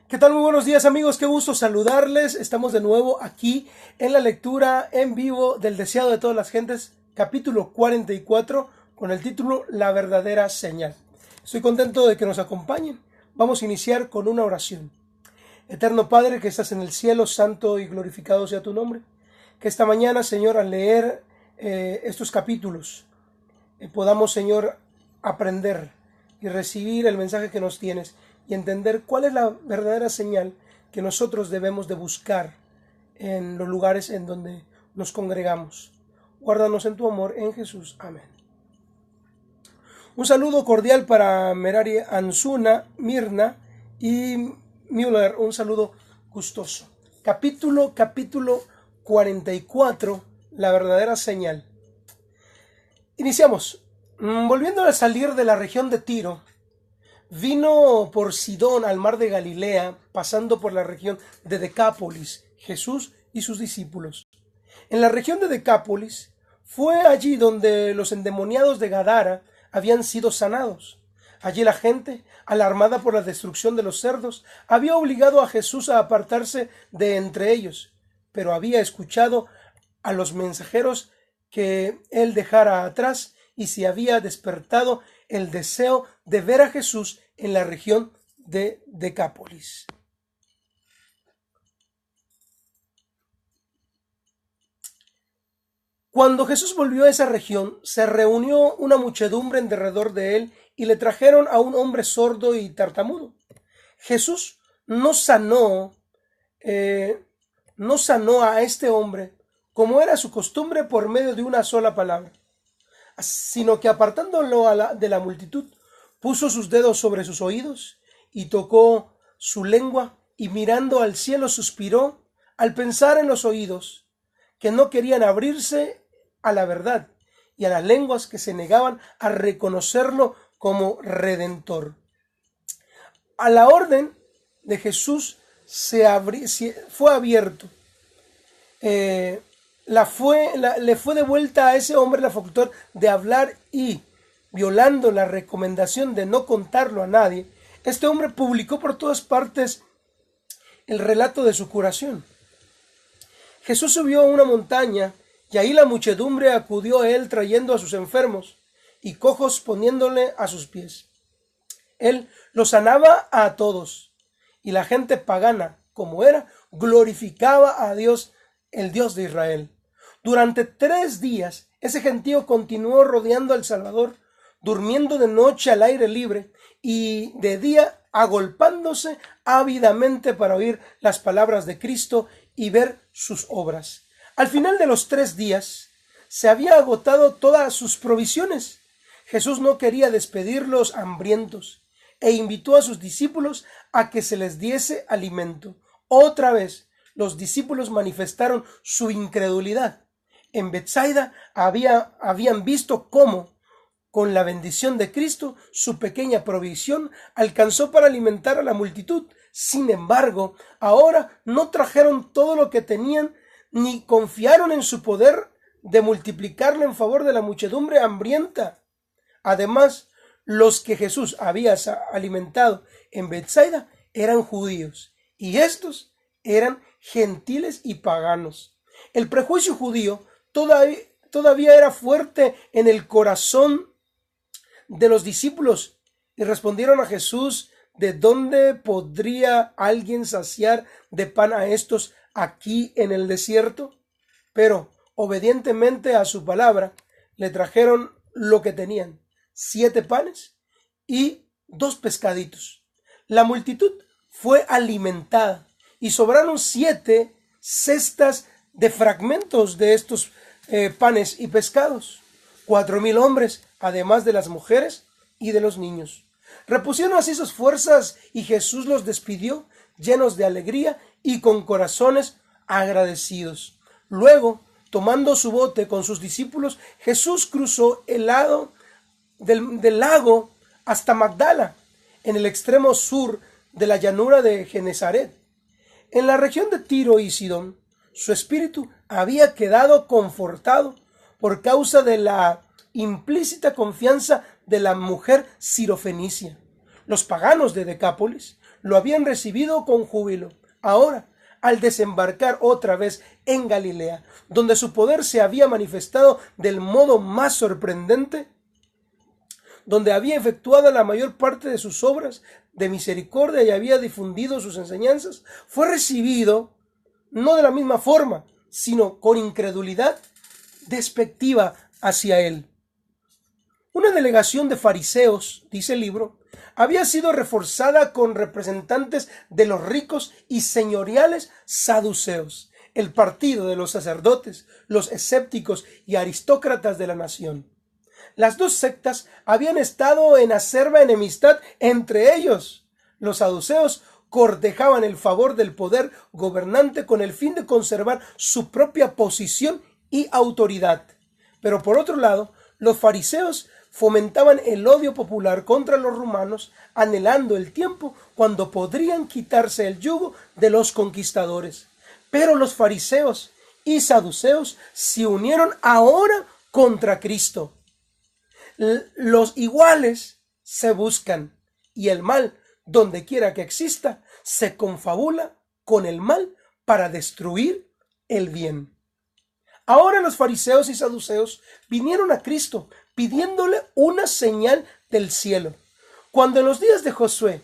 ¿Qué tal? Muy buenos días, amigos, qué gusto saludarles. Estamos de nuevo aquí en la lectura en vivo del Deseado de todas las gentes, capítulo 44, con el título La verdadera señal. Estoy contento de que nos acompañen. Vamos a iniciar con una oración. Eterno Padre que estás en el cielo, santo y glorificado sea tu nombre. Que esta mañana, Señor, al leer estos capítulos, podamos, Señor, aprender y recibir el mensaje que nos tienes y entender cuál es la verdadera señal que nosotros debemos de buscar en los lugares en donde nos congregamos. Guárdanos en tu amor, en Jesús. Amén. Un saludo cordial para Merari Anzuna, Mirna y Müller. Un saludo gustoso. Capítulo 44, la verdadera señal. Iniciamos. Volviendo a salir de la región de Tiro, vino por Sidón al mar de Galilea, pasando por la región de Decápolis, Jesús y sus discípulos. En la región de Decápolis fue allí donde los endemoniados de Gadara habían sido sanados. Allí la gente, alarmada por la destrucción de los cerdos, había obligado a Jesús a apartarse de entre ellos, pero había escuchado a los mensajeros que él dejara atrás y se había despertado el deseo de ver a Jesús en la región de Decápolis. Cuando Jesús volvió a esa región, se reunió una muchedumbre en derredor de él y le trajeron a un hombre sordo y tartamudo. Jesús no sanó a este hombre, como era su costumbre, por medio de una sola palabra, sino que apartándolo de la multitud, puso sus dedos sobre sus oídos y tocó su lengua, y mirando al cielo suspiró al pensar en los oídos que no querían abrirse a la verdad y a las lenguas que se negaban a reconocerlo como Redentor. A la orden de Jesús fue abierto. Le fue devuelta a ese hombre la facultad de hablar y, violando la recomendación de no contarlo a nadie, este hombre publicó por todas partes el relato de su curación. Jesús subió a una montaña y ahí la muchedumbre acudió a él trayendo a sus enfermos y cojos poniéndole a sus pies. Él los sanaba a todos y la gente pagana, como era, glorificaba a Dios, el Dios de Israel. Durante 3 días, ese gentío continuó rodeando al Salvador, durmiendo de noche al aire libre y de día agolpándose ávidamente para oír las palabras de Cristo y ver sus obras. Al final de los 3 días, se había agotado todas sus provisiones. Jesús no quería despedirlos hambrientos e invitó a sus discípulos a que se les diese alimento. Otra vez, los discípulos manifestaron su incredulidad. En Betsaida habían visto cómo, con la bendición de Cristo, su pequeña provisión alcanzó para alimentar a la multitud. Sin embargo, ahora no trajeron todo lo que tenían, ni confiaron en su poder de multiplicarlo en favor de la muchedumbre hambrienta. Además, los que Jesús había alimentado en Betsaida eran judíos, y estos eran gentiles y paganos. El prejuicio judío todavía era fuerte en el corazón de los discípulos y respondieron a Jesús: ¿de dónde podría alguien saciar de pan a estos aquí en el desierto? Pero obedientemente a su palabra le trajeron lo que tenían: 7 panes y 2 pescaditos. La multitud fue alimentada y sobraron 7 cestas de fragmentos de estos panes y pescados. 4,000 hombres, además de las mujeres y de los niños. Repusieron así sus fuerzas y Jesús los despidió, llenos de alegría y con corazones agradecidos. Luego, tomando su bote con sus discípulos, Jesús cruzó el lado del lago hasta Magdala, en el extremo sur de la llanura de Genesaret. En la región de Tiro y Sidón, su espíritu había quedado confortado por causa de la implícita confianza de la mujer sirofenicia. Los paganos de Decápolis lo habían recibido con júbilo. Ahora, al desembarcar otra vez en Galilea, donde su poder se había manifestado del modo más sorprendente, donde había efectuado la mayor parte de sus obras de misericordia y había difundido sus enseñanzas, fue recibido no de la misma forma, sino con incredulidad despectiva hacia él. Una delegación de fariseos, dice el libro, había sido reforzada con representantes de los ricos y señoriales saduceos, el partido de los sacerdotes, los escépticos y aristócratas de la nación. Las dos sectas habían estado en acerba enemistad entre ellos. Los saduceos cortejaban el favor del poder gobernante con el fin de conservar su propia posición y autoridad. Pero por otro lado, los fariseos fomentaban el odio popular contra los romanos, anhelando el tiempo cuando podrían quitarse el yugo de los conquistadores. Pero los fariseos y saduceos se unieron ahora contra Cristo. Los iguales se buscan, y el mal, donde quiera que exista, se confabula con el mal para destruir el bien. Ahora los fariseos y saduceos vinieron a Cristo pidiéndole una señal del cielo. Cuando en los días de Josué,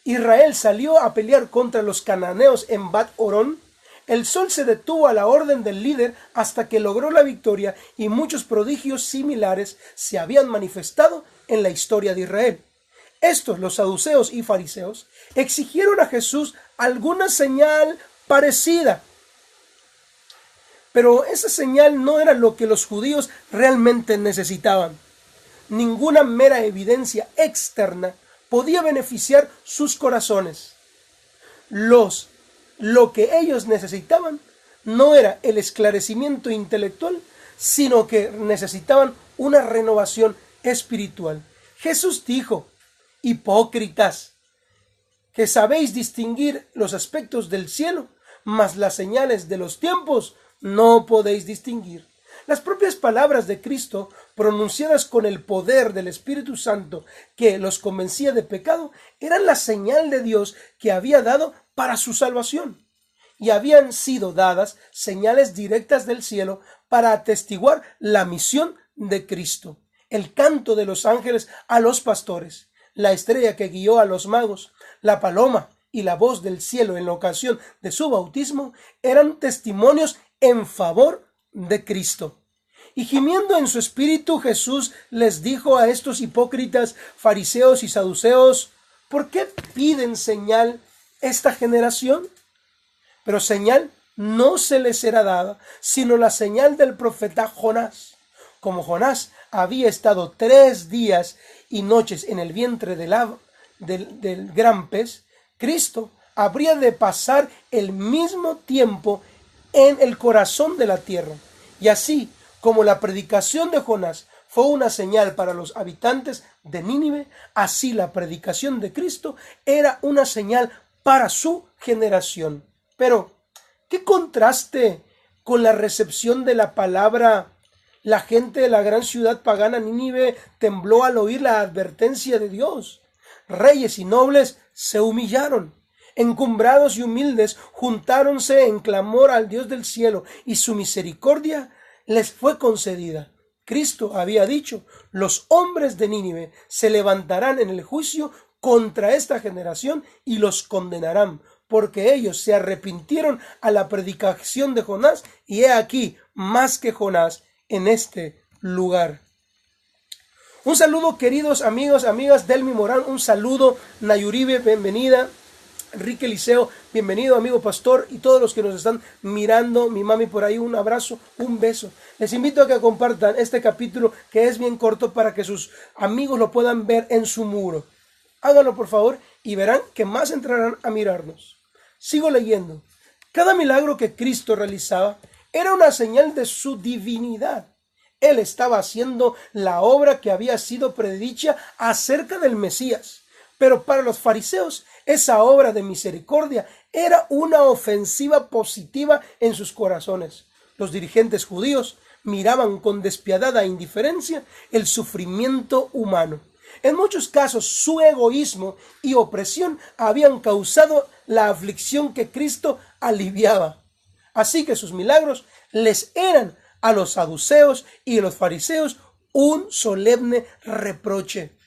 Israel salió a pelear contra los cananeos en Bat-Orón, el sol se detuvo a la orden del líder hasta que logró la victoria y muchos prodigios similares se habían manifestado en la historia de Israel. Estos, los saduceos y fariseos, exigieron a Jesús alguna señal parecida. Pero esa señal no era lo que los judíos realmente necesitaban. Ninguna mera evidencia externa podía beneficiar sus corazones. Lo que ellos necesitaban no era el esclarecimiento intelectual, sino que necesitaban una renovación espiritual. Jesús dijo: hipócritas, que sabéis distinguir los aspectos del cielo, mas las señales de los tiempos no podéis distinguir. Las propias palabras de Cristo, pronunciadas con el poder del Espíritu Santo que los convencía de pecado, eran la señal de Dios que había dado para su salvación. Y habían sido dadas señales directas del cielo para atestiguar la misión de Cristo. El canto de los ángeles a los pastores, la estrella que guió a los magos, la paloma y la voz del cielo en la ocasión de su bautismo eran testimonios en favor de Cristo. Y gimiendo en su espíritu, Jesús les dijo a estos hipócritas, fariseos y saduceos: ¿por qué piden señal esta generación? Pero señal no se les será dada, sino la señal del profeta Jonás. Como Jonás había estado 3 días y noches en el vientre del gran pez, Cristo habría de pasar el mismo tiempo en el corazón de la tierra. Y así como la predicación de Jonás fue una señal para los habitantes de Nínive, así la predicación de Cristo era una señal para su generación. Pero, ¿qué contraste con la recepción de la palabra? La gente de la gran ciudad pagana Nínive tembló al oír la advertencia de Dios. Reyes y nobles se humillaron. Encumbrados y humildes juntáronse en clamor al Dios del cielo, y su misericordia les fue concedida. Cristo había dicho: los hombres de Nínive se levantarán en el juicio contra esta generación y los condenarán, porque ellos se arrepintieron a la predicación de Jonás, y he aquí más que Jonás en este lugar. Un saludo, queridos amigos, amigas. Delmi Morán, un saludo. Nayuribe, bienvenida. Enrique Liceo, bienvenido, amigo pastor, y todos los que nos están mirando, mi mami por ahí, un abrazo, un beso. Les invito a que compartan este capítulo, que es bien corto, para que sus amigos lo puedan ver en su muro. Háganlo, por favor, y verán que más entrarán a mirarnos. Sigo leyendo. Cada milagro que Cristo realizaba era una señal de su divinidad. Él estaba haciendo la obra que había sido predicha acerca del Mesías. Pero para los fariseos, esa obra de misericordia era una ofensiva positiva en sus corazones. Los dirigentes judíos miraban con despiadada indiferencia el sufrimiento humano. En muchos casos su egoísmo y opresión habían causado la aflicción que Cristo aliviaba. Así que sus milagros les eran a los saduceos y a los fariseos un solemne reproche.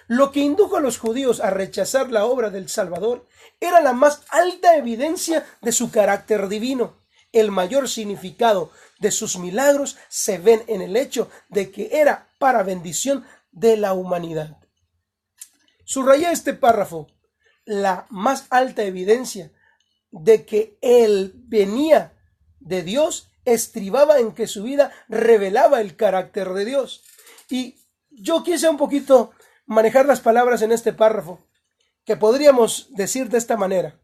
Lo que indujo a los judíos a rechazar la obra del Salvador era la más alta evidencia de su carácter divino. El mayor significado de sus milagros se ven en el hecho de que era para bendición de la humanidad. Subrayé este párrafo. La más alta evidencia de que él venía de Dios estribaba en que su vida revelaba el carácter de Dios. Y yo quise un poquito manejar las palabras en este párrafo, que podríamos decir de esta manera.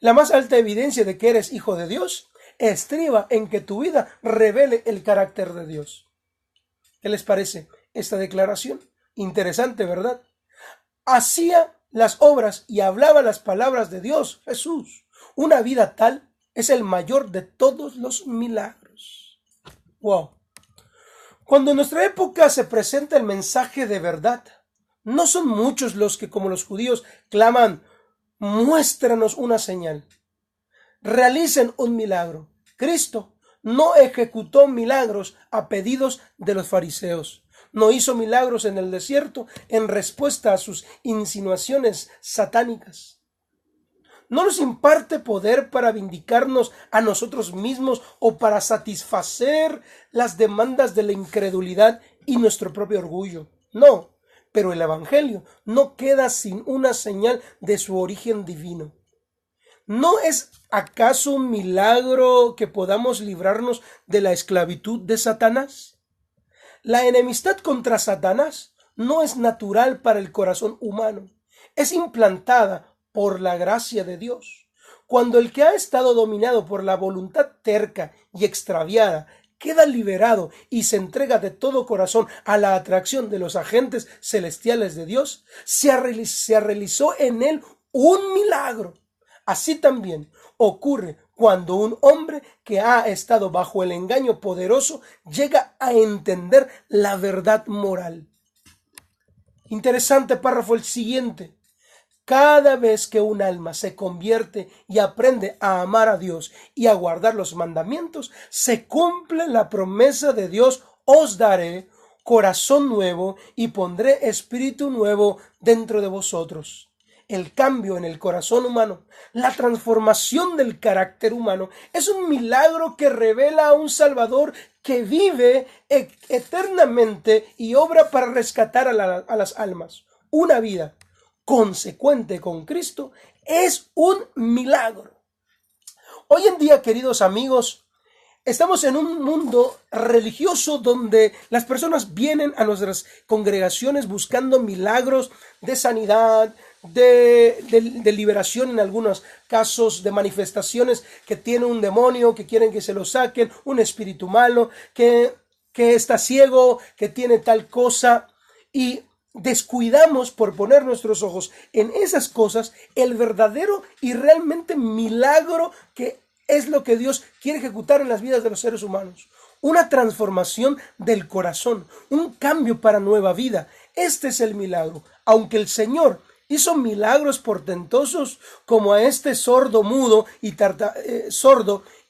La más alta evidencia de que eres hijo de Dios estriba en que tu vida revele el carácter de Dios. ¿Qué les parece esta declaración? Interesante, ¿verdad? Hacía las obras y hablaba las palabras de Dios, Jesús. Una vida tal es el mayor de todos los milagros. Wow. Cuando en nuestra época se presenta el mensaje de verdad, no son muchos los que, como los judíos, claman: muéstranos una señal, realicen un milagro. Cristo no ejecutó milagros a pedidos de los fariseos. No hizo milagros en el desierto en respuesta a sus insinuaciones satánicas. No nos imparte poder para vindicarnos a nosotros mismos o para satisfacer las demandas de la incredulidad y nuestro propio orgullo. No, pero el Evangelio no queda sin una señal de su origen divino. ¿No es acaso un milagro que podamos librarnos de la esclavitud de Satanás? La enemistad contra Satanás no es natural para el corazón humano, es implantada por la gracia de Dios. Cuando el que ha estado dominado por la voluntad terca y extraviada queda liberado y se entrega de todo corazón a la atracción de los agentes celestiales de Dios, se realizó en él un milagro. Así también ocurre cuando un hombre que ha estado bajo el engaño poderoso llega a entender la verdad moral. Interesante párrafo el siguiente. Cada vez que un alma se convierte y aprende a amar a Dios y a guardar los mandamientos, se cumple la promesa de Dios: os daré corazón nuevo y pondré espíritu nuevo dentro de vosotros. El cambio en el corazón humano, la transformación del carácter humano, es un milagro que revela a un Salvador que vive eternamente y obra para rescatar a las almas. Una vida consecuente con Cristo es un milagro. Hoy en día, queridos amigos, estamos en un mundo religioso donde las personas vienen a nuestras congregaciones buscando milagros de sanidad, de liberación, en algunos casos de manifestaciones que tiene un demonio, que quieren que se lo saquen, un espíritu malo, que está ciego, que tiene tal cosa, y descuidamos por poner nuestros ojos en esas cosas el verdadero y realmente milagro que es lo que Dios quiere ejecutar en las vidas de los seres humanos. Una transformación del corazón, un cambio para nueva vida. Este es el milagro. Aunque el Señor hizo milagros portentosos como a este sordo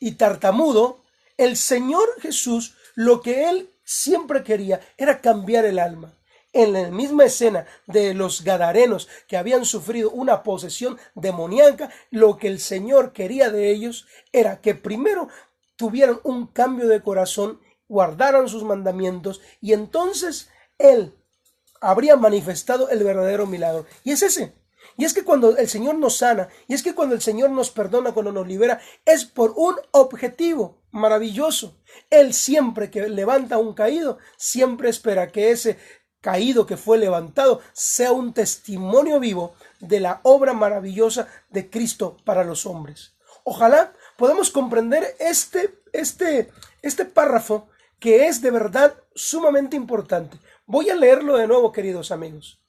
y tartamudo, el Señor Jesús, lo que Él siempre quería era cambiar el alma. En la misma escena de los gadarenos que habían sufrido una posesión demoníaca, lo que el Señor quería de ellos era que primero tuvieran un cambio de corazón, guardaran sus mandamientos, y entonces Él habría manifestado el verdadero milagro. Y es ese. Y es que cuando el Señor nos sana, y es que cuando el Señor nos perdona, cuando nos libera, es por un objetivo maravilloso. Él siempre que levanta a un caído, siempre espera que ese caído que fue levantado sea un testimonio vivo de la obra maravillosa de Cristo para los hombres. Ojalá podamos comprender este párrafo, que es de verdad sumamente importante. Voy a leerlo de nuevo, queridos amigos.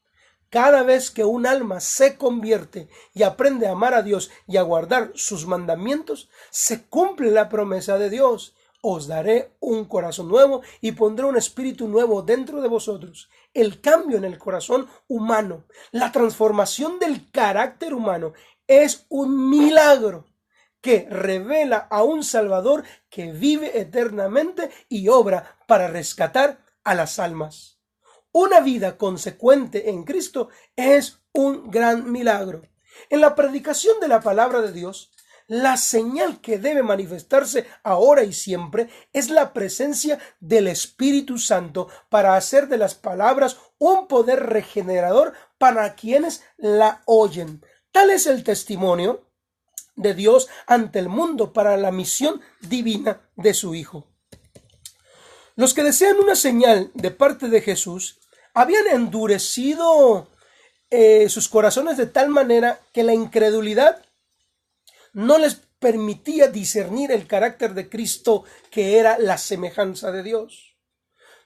Cada vez que un alma se convierte y aprende a amar a Dios y a guardar sus mandamientos, se cumple la promesa de Dios. os daré un corazón nuevo y pondré un espíritu nuevo dentro de vosotros. El cambio en el corazón humano, la transformación del carácter humano es un milagro que revela a un Salvador que vive eternamente y obra para rescatar a las almas. Una vida consecuente en Cristo es un gran milagro. En la predicación de la palabra de Dios, la señal que debe manifestarse ahora y siempre es la presencia del Espíritu Santo para hacer de las palabras un poder regenerador para quienes la oyen. Tal es el testimonio de Dios ante el mundo para la misión divina de su Hijo. Los que desean una señal de parte de Jesús habían endurecido sus corazones de tal manera que la incredulidad no les permitía discernir el carácter de Cristo, que era la semejanza de Dios.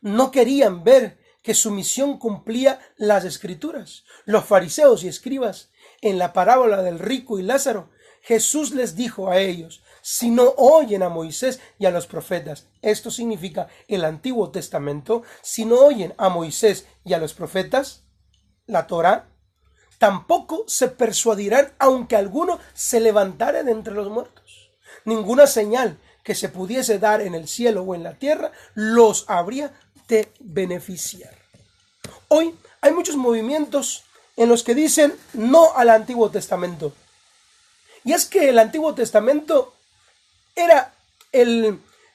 No querían ver que su misión cumplía las Escrituras. Los fariseos y escribas, en la parábola del rico y Lázaro, Jesús les dijo a ellos: si no oyen a Moisés y a los profetas, esto significa el Antiguo Testamento, si no oyen a Moisés y a los profetas, la Torá, tampoco se persuadirán aunque alguno se levantare de entre los muertos. Ninguna señal que se pudiese dar en el cielo o en la tierra los habría de beneficiar. Hoy hay muchos movimientos en los que dicen no al Antiguo Testamento. Y es que el Antiguo Testamento era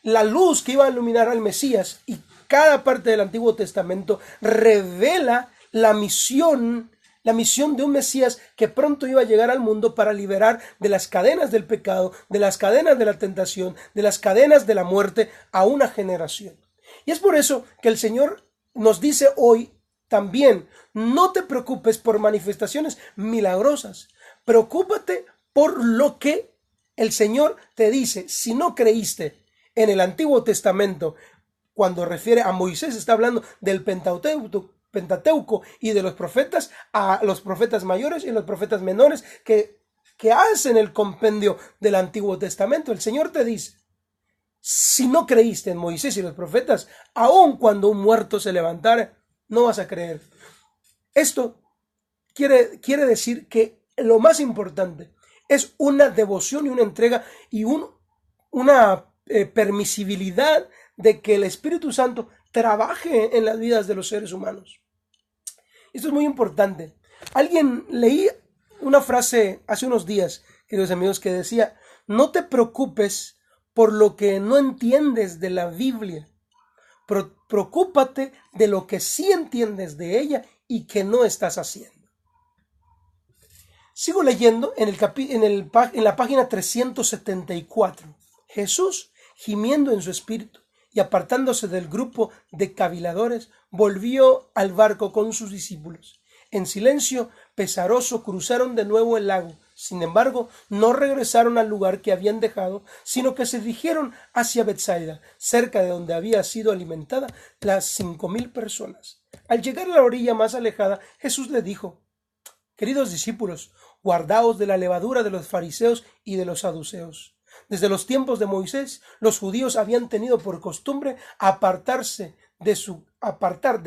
la luz que iba a iluminar al Mesías, y cada parte del Antiguo Testamento revela la misión de un Mesías que pronto iba a llegar al mundo para liberar de las cadenas del pecado, de las cadenas de la tentación, de las cadenas de la muerte a una generación. Y es por eso que el Señor nos dice hoy también: no te preocupes por manifestaciones milagrosas, preocúpate por lo que el Señor te dice. Si no creíste en el Antiguo Testamento, cuando refiere a Moisés, está hablando del Pentateuco y de los profetas, a los profetas mayores y los profetas menores que hacen el compendio del Antiguo Testamento. El Señor te dice: si no creíste en Moisés y los profetas, aun cuando un muerto se levantara, no vas a creer. Esto quiere decir que lo más importante es una devoción y una entrega y una permisibilidad de que el Espíritu Santo trabaje en las vidas de los seres humanos. Esto es muy importante. Leí una frase hace unos días, queridos amigos, que decía: no te preocupes por lo que no entiendes de la Biblia, preocúpate de lo que sí entiendes de ella y que no estás haciendo. Sigo leyendo en la página 374. Jesús, gimiendo en su espíritu y apartándose del grupo de caviladores, volvió al barco con sus discípulos. En silencio pesaroso cruzaron de nuevo el lago. Sin embargo, no regresaron al lugar que habían dejado, sino que se dirigieron hacia Betsaida, cerca de donde había sido alimentada las 5,000 personas. Al llegar a la orilla más alejada, Jesús le dijo: queridos discípulos, guardaos de la levadura de los fariseos y de los saduceos. Desde los tiempos de Moisés, los judíos habían tenido por costumbre apartar de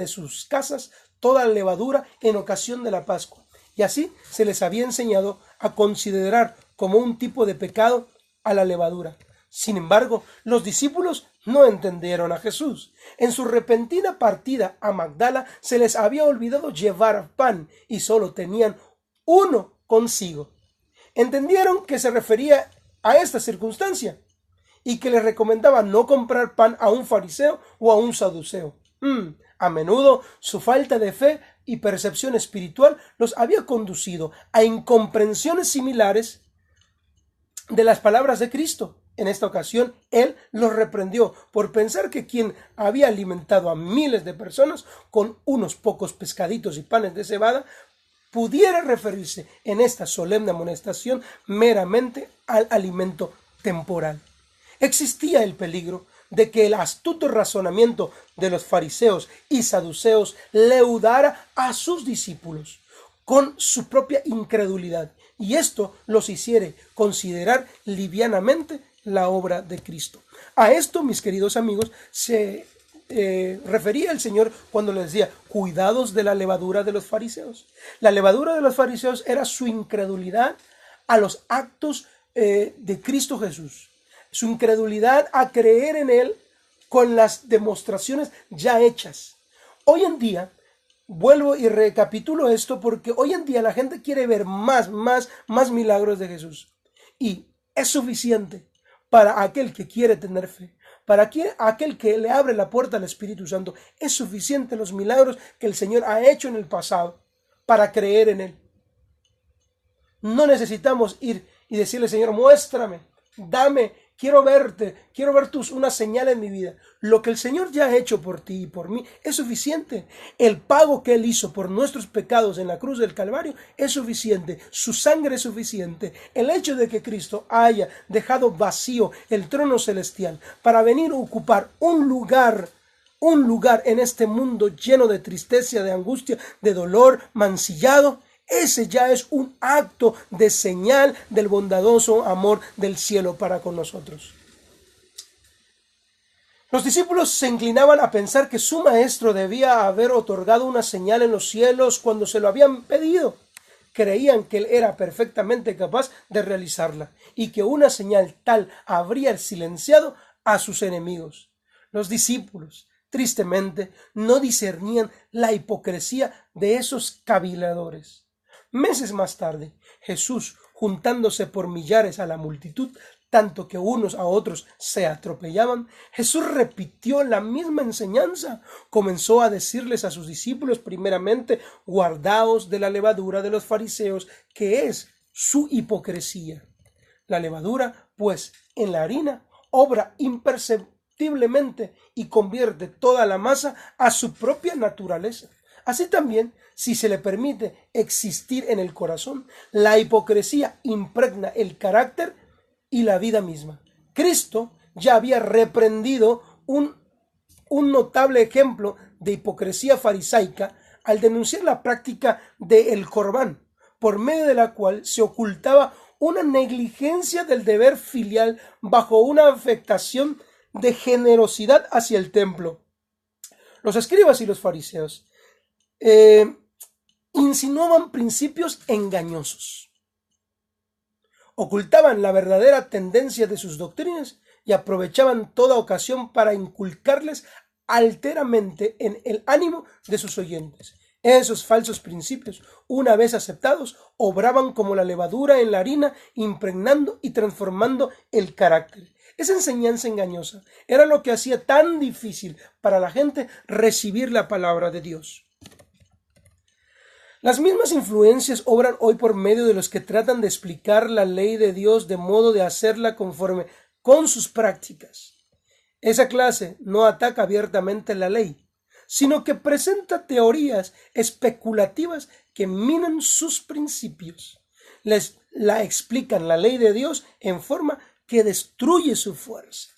sus casas toda la levadura en ocasión de la Pascua, y así se les había enseñado a considerar como un tipo de pecado a la levadura. Sin embargo, los discípulos no entendieron a Jesús. En su repentina partida a Magdala se les había olvidado llevar pan y solo tenían uno consigo. Entendieron que se refería a esta circunstancia y que les recomendaba no comprar pan a un fariseo o a un saduceo. A menudo su falta de fe y percepción espiritual los había conducido a incomprensiones similares de las palabras de Cristo. En esta ocasión, Él los reprendió por pensar que quien había alimentado a miles de personas con unos pocos pescaditos y panes de cebada pudiera referirse en esta solemne amonestación meramente al alimento temporal. Existía el peligro de que el astuto razonamiento de los fariseos y saduceos leudara a sus discípulos con su propia incredulidad, y esto los hiciera considerar livianamente la obra de Cristo. A esto, mis queridos amigos, se refería el Señor cuando les decía, cuidados de la levadura de los fariseos. La levadura de los fariseos era su incredulidad a los actos de Cristo Jesús, su incredulidad a creer en Él con las demostraciones ya hechas. Hoy en día, vuelvo y recapitulo esto porque hoy en día la gente quiere ver más milagros de Jesús. Y es suficiente para aquel que quiere tener fe, para aquel que le abre la puerta al Espíritu Santo. Es suficiente los milagros que el Señor ha hecho en el pasado para creer en Él. No necesitamos ir y decirle, Señor, muéstrame, dame, quiero verte, quiero ver una señal en mi vida. Lo que el Señor ya ha hecho por ti y por mí es suficiente. El pago que Él hizo por nuestros pecados en la cruz del Calvario es suficiente. Su sangre es suficiente. El hecho de que Cristo haya dejado vacío el trono celestial para venir a ocupar un lugar en este mundo lleno de tristeza, de angustia, de dolor, mancillado, ese ya es un acto de señal del bondadoso amor del cielo para con nosotros. Los discípulos se inclinaban a pensar que su maestro debía haber otorgado una señal en los cielos cuando se lo habían pedido. Creían que él era perfectamente capaz de realizarla y que una señal tal habría silenciado a sus enemigos. Los discípulos, tristemente, no discernían la hipocresía de esos caviladores. Meses más tarde, Jesús, juntándose por millares a la multitud, tanto que unos a otros se atropellaban, Jesús repitió la misma enseñanza. Comenzó a decirles a sus discípulos primeramente, guardaos de la levadura de los fariseos, que es su hipocresía. La levadura, pues, en la harina, obra imperceptiblemente y convierte toda la masa a su propia naturaleza. Así también, si se le permite existir en el corazón, la hipocresía impregna el carácter y la vida misma. Cristo ya había reprendido un notable ejemplo de hipocresía farisaica al denunciar la práctica del Corbán, por medio de la cual se ocultaba una negligencia del deber filial bajo una afectación de generosidad hacia el templo. Los escribas y los fariseos insinuaban principios engañosos, ocultaban la verdadera tendencia de sus doctrinas y aprovechaban toda ocasión para inculcarles alteramente en el ánimo de sus oyentes. Esos falsos principios, una vez aceptados, obraban como la levadura en la harina, impregnando y transformando el carácter. Esa enseñanza engañosa era lo que hacía tan difícil para la gente recibir la palabra de Dios. Las mismas influencias obran hoy por medio de los que tratan de explicar la ley de Dios de modo de hacerla conforme con sus prácticas. Esa clase no ataca abiertamente la ley, sino que presenta teorías especulativas que minan sus principios. La explican la ley de Dios en forma que destruye su fuerza.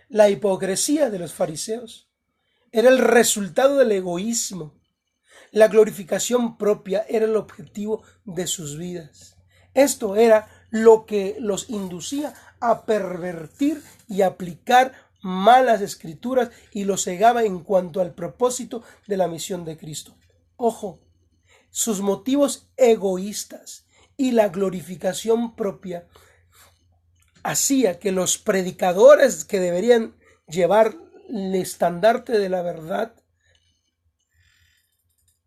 La hipocresía de los fariseos era el resultado del egoísmo. La glorificación propia era el objetivo de sus vidas. Esto era lo que los inducía a pervertir y aplicar malas escrituras y los cegaba en cuanto al propósito de la misión de Cristo. Ojo, sus motivos egoístas y la glorificación propia hacía que los predicadores que deberían llevar el estandarte de la verdad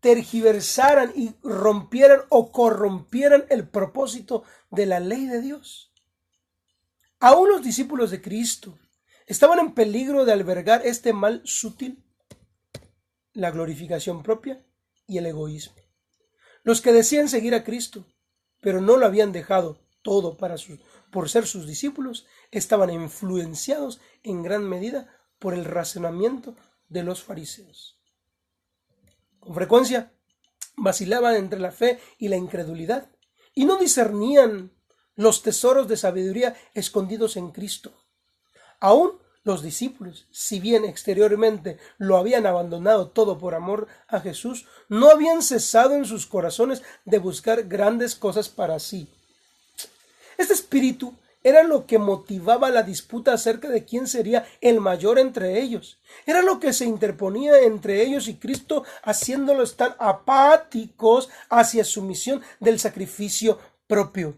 tergiversaran y rompieran o corrompieran el propósito de la ley de Dios. Aún los discípulos de Cristo estaban en peligro de albergar este mal sutil, la glorificación propia y el egoísmo. Los que decían seguir a Cristo, pero no lo habían dejado todo por ser sus discípulos, estaban influenciados en gran medida por el razonamiento de los fariseos. Con frecuencia vacilaban entre la fe y la incredulidad y no discernían los tesoros de sabiduría escondidos en Cristo. Aún los discípulos, si bien exteriormente lo habían abandonado todo por amor a Jesús, no habían cesado en sus corazones de buscar grandes cosas para sí. Este espíritu Era lo que motivaba la disputa acerca de quién sería el mayor entre ellos. Era lo que se interponía entre ellos y Cristo, haciéndolos tan apáticos hacia su misión del sacrificio propio.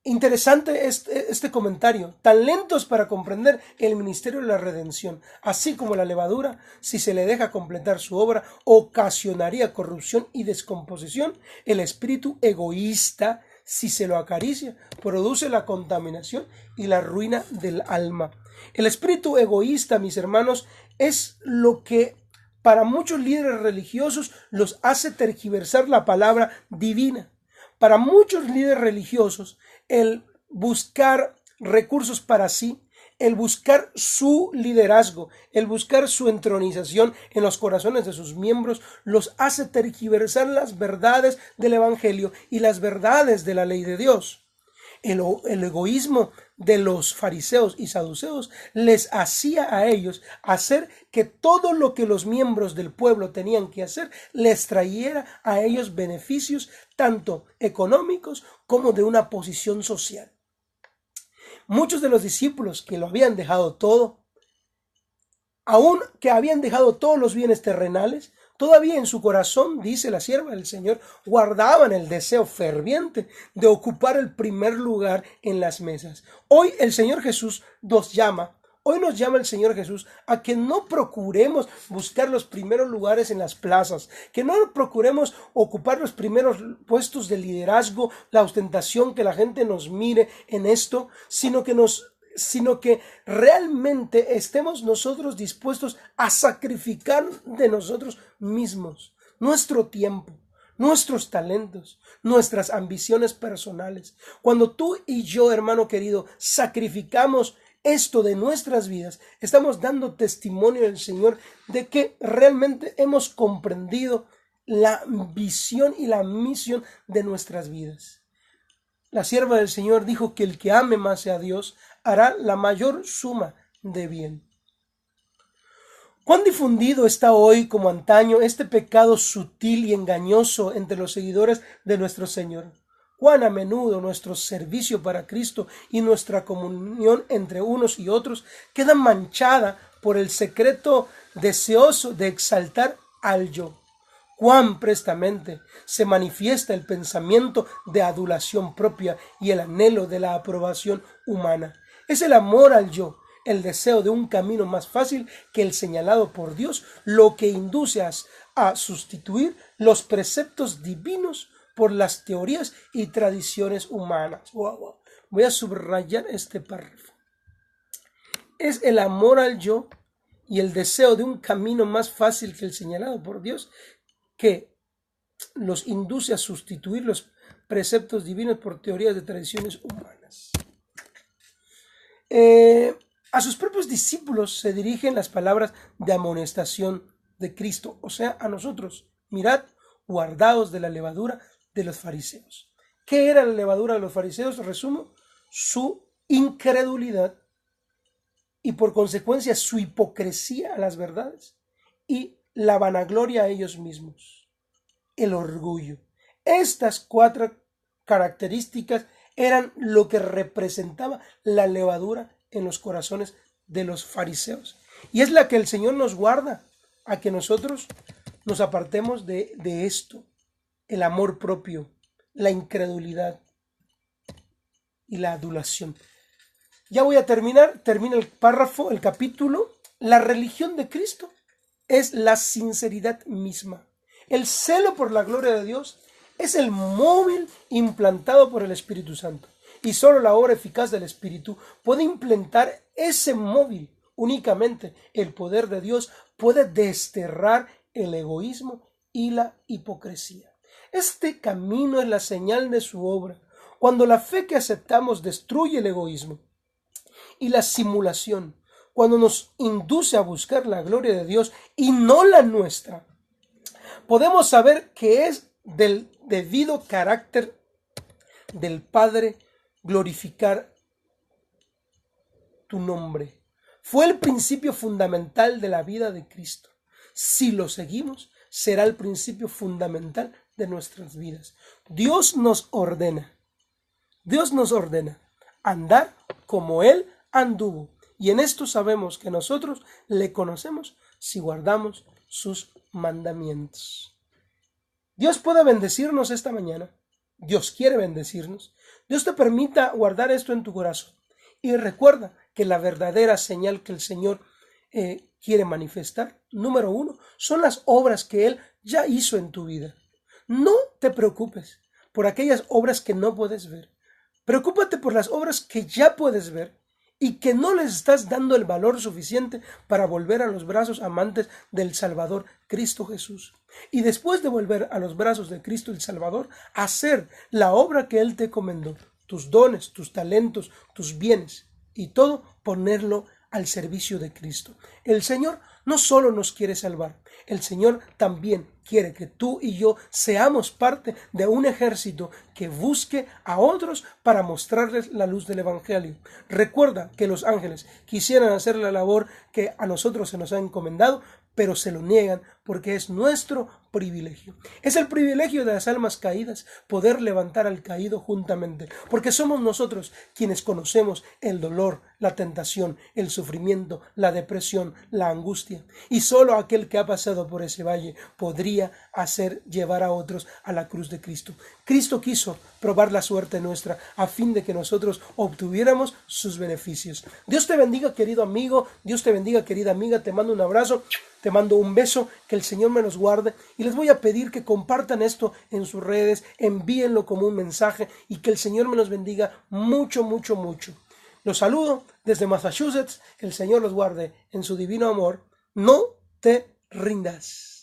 Interesante este comentario, tan lentos para comprender el ministerio de la redención, así como la levadura, si se le deja completar su obra, ocasionaría corrupción y descomposición. El espíritu egoísta, si se lo acaricia, produce la contaminación y la ruina del alma. El espíritu egoísta, mis hermanos, es lo que para muchos líderes religiosos los hace tergiversar la palabra divina. Para muchos líderes religiosos, el buscar recursos para sí, el buscar su liderazgo, el buscar su entronización en los corazones de sus miembros, los hace tergiversar las verdades del Evangelio y las verdades de la ley de Dios. El egoísmo de los fariseos y saduceos les hacía a ellos hacer que todo lo que los miembros del pueblo tenían que hacer les trayera a ellos beneficios tanto económicos como de una posición social. Muchos de los discípulos que lo habían dejado todo, aun que habían dejado todos los bienes terrenales, todavía en su corazón, dice la sierva del Señor, guardaban el deseo ferviente de ocupar el primer lugar en las mesas. Hoy el Señor Jesús nos llama el Señor Jesús a que no procuremos buscar los primeros lugares en las plazas, que no procuremos ocupar los primeros puestos de liderazgo, la ostentación, que la gente nos mire en esto, sino que realmente estemos nosotros dispuestos a sacrificar de nosotros mismos, nuestro tiempo, nuestros talentos, nuestras ambiciones personales. Cuando tú y yo, hermano querido, sacrificamos esto de nuestras vidas, estamos dando testimonio del Señor de que realmente hemos comprendido la visión y la misión de nuestras vidas. La sierva del Señor dijo que el que ame más a Dios hará la mayor suma de bien. ¿Cuán difundido está hoy como antaño este pecado sutil y engañoso entre los seguidores de nuestro Señor? ¿Cuán a menudo nuestro servicio para Cristo y nuestra comunión entre unos y otros queda manchada por el secreto deseoso de exaltar al yo? Cuán prestamente se manifiesta el pensamiento de adulación propia y el anhelo de la aprobación humana. Es el amor al yo, el deseo de un camino más fácil que el señalado por Dios, lo que induce a sustituir los preceptos divinos por las teorías y tradiciones humanas. Wow. Voy a subrayar este párrafo. Es el amor al yo y el deseo de un camino más fácil que el señalado por Dios que los induce a sustituir los preceptos divinos por teorías de tradiciones humanas. A sus propios discípulos se dirigen las palabras de amonestación de Cristo, o sea, a nosotros. Mirad, guardaos de la levadura de los fariseos. ¿Qué era la levadura de los fariseos? Resumo, su incredulidad y por consecuencia su hipocresía a las verdades y la vanagloria a ellos mismos, el orgullo. Estas 4 características eran lo que representaba la levadura en los corazones de los fariseos. Y es la que el Señor nos guarda a que nosotros nos apartemos de esto. El amor propio, la incredulidad y la adulación. Ya voy a terminar. Termina el párrafo, el capítulo. La religión de Cristo es la sinceridad misma. El celo por la gloria de Dios es el móvil implantado por el Espíritu Santo. Y solo la obra eficaz del Espíritu puede implantar ese móvil. Únicamente el poder de Dios puede desterrar el egoísmo y la hipocresía. Este camino es la señal de su obra. Cuando la fe que aceptamos destruye el egoísmo y la simulación, cuando nos induce a buscar la gloria de Dios y no la nuestra, podemos saber que es del debido carácter del Padre glorificar tu nombre. Fue el principio fundamental de la vida de Cristo. Si lo seguimos, será el principio fundamental de nuestras vidas. Dios nos ordena andar como Él anduvo. Y en esto sabemos que nosotros le conocemos si guardamos sus mandamientos. Dios puede bendecirnos esta mañana. Dios quiere bendecirnos. Dios te permita guardar esto en tu corazón. Y recuerda que la verdadera señal que el Señor quiere manifestar, número 1, son las obras que Él ya hizo en tu vida. No te preocupes por aquellas obras que no puedes ver. Preocúpate por las obras que ya puedes ver y que no les estás dando el valor suficiente para volver a los brazos amantes del Salvador Cristo Jesús. Y después de volver a los brazos de Cristo el Salvador, hacer la obra que Él te encomendó, tus dones, tus talentos, tus bienes y todo ponerlo al servicio de Cristo. El Señor no solo nos quiere salvar, el Señor también quiere que tú y yo seamos parte de un ejército que busque a otros para mostrarles la luz del Evangelio. Recuerda que los ángeles quisieran hacer la labor que a nosotros se nos ha encomendado, pero se lo niegan porque es nuestro privilegio. Es el privilegio de las almas caídas poder levantar al caído juntamente, porque somos nosotros quienes conocemos el dolor, la tentación, el sufrimiento, la depresión, la angustia, y solo aquel que ha pasado por ese valle podría hacer llevar a otros a la cruz de Cristo. Cristo quiso probar la suerte nuestra a fin de que nosotros obtuviéramos sus beneficios. Dios te bendiga, querido amigo, Dios te bendiga, querida amiga, te mando un abrazo, te mando un beso, que el Señor me los guarde y les voy a pedir que compartan esto en sus redes, envíenlo como un mensaje y que el Señor me los bendiga mucho, mucho, mucho. Los saludo desde Massachusetts, que el Señor los guarde en su divino amor. No te rindas.